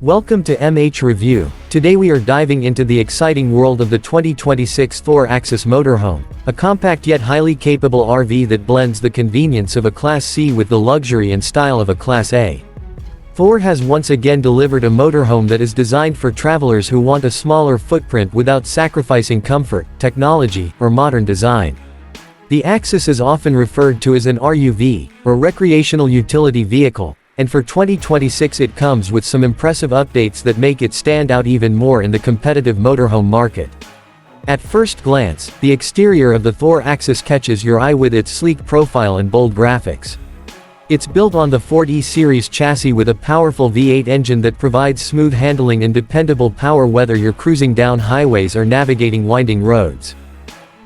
Welcome to MH Review. Today we are diving into the exciting world of the 2026 Thor Axis motorhome, a compact yet highly capable RV that blends the convenience of a Class C with the luxury and style of a Class A. Thor has once again delivered a motorhome that is designed for travelers who want a smaller footprint without sacrificing comfort, technology, or modern design. The Axis is often referred to as an RUV, or recreational utility vehicle, and for 2026 it comes with some impressive updates that make it stand out even more in the competitive motorhome market. At first glance, the exterior of the Thor Axis catches your eye with its sleek profile and bold graphics. It's built on the Ford E-Series chassis with a powerful V8 engine that provides smooth handling and dependable power whether you're cruising down highways or navigating winding roads.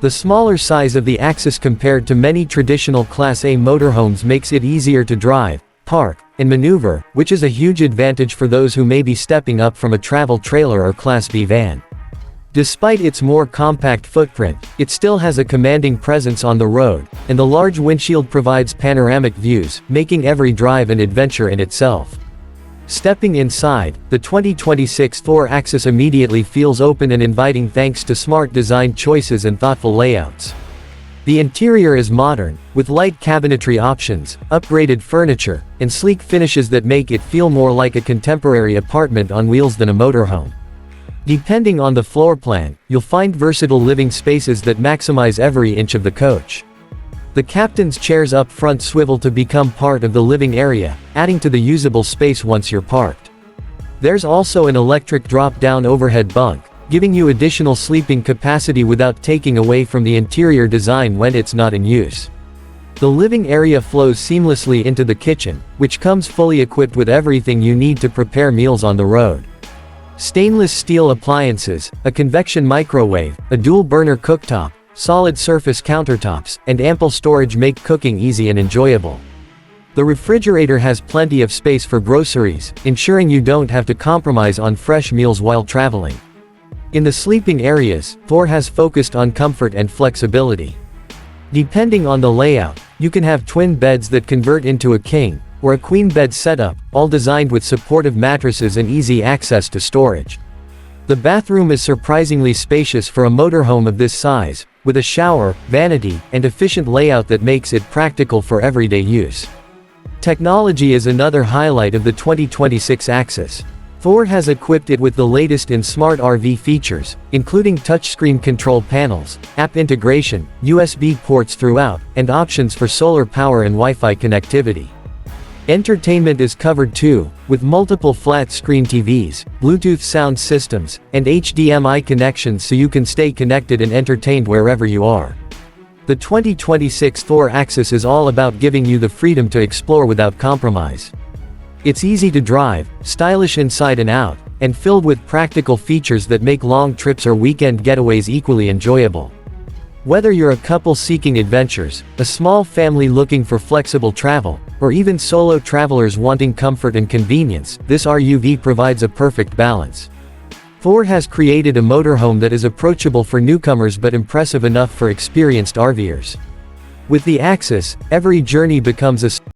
The smaller size of the Axis compared to many traditional Class A motorhomes makes it easier to drive, park, and maneuver, which is a huge advantage for those who may be stepping up from a travel trailer or Class B van. Despite its more compact footprint, it still has a commanding presence on the road, and the large windshield provides panoramic views, making every drive an adventure in itself. Stepping inside, the 2026 Thor Axis immediately feels open and inviting thanks to smart design choices and thoughtful layouts. The interior is modern, with light cabinetry options, upgraded furniture, and sleek finishes that make it feel more like a contemporary apartment on wheels than a motorhome. Depending on the floor plan, you'll find versatile living spaces that maximize every inch of the coach. The captain's chairs up front swivel to become part of the living area, adding to the usable space once you're parked. There's also an electric drop-down overhead bunk, giving you additional sleeping capacity without taking away from the interior design when it's not in use. The living area flows seamlessly into the kitchen, which comes fully equipped with everything you need to prepare meals on the road. Stainless steel appliances, a convection microwave, a dual-burner cooktop, solid surface countertops, and ample storage make cooking easy and enjoyable. The refrigerator has plenty of space for groceries, ensuring you don't have to compromise on fresh meals while traveling. In the sleeping areas, Thor has focused on comfort and flexibility. Depending on the layout, you can have twin beds that convert into a king, or a queen bed setup, all designed with supportive mattresses and easy access to storage. The bathroom is surprisingly spacious for a motorhome of this size, with a shower, vanity, and efficient layout that makes it practical for everyday use. Technology is another highlight of the 2026 Axis. Thor has equipped it with the latest in smart RV features, including touchscreen control panels, app integration, USB ports throughout, and options for solar power and Wi-Fi connectivity. Entertainment is covered too, with multiple flat-screen TVs, Bluetooth sound systems, and HDMI connections so you can stay connected and entertained wherever you are. The 2026 Thor Axis is all about giving you the freedom to explore without compromise. It's easy to drive, stylish inside and out, and filled with practical features that make long trips or weekend getaways equally enjoyable. Whether you're a couple seeking adventures, a small family looking for flexible travel, or even solo travelers wanting comfort and convenience, this RUV provides a perfect balance. Thor has created a motorhome that is approachable for newcomers but impressive enough for experienced RVers. With the Axis, every journey becomes a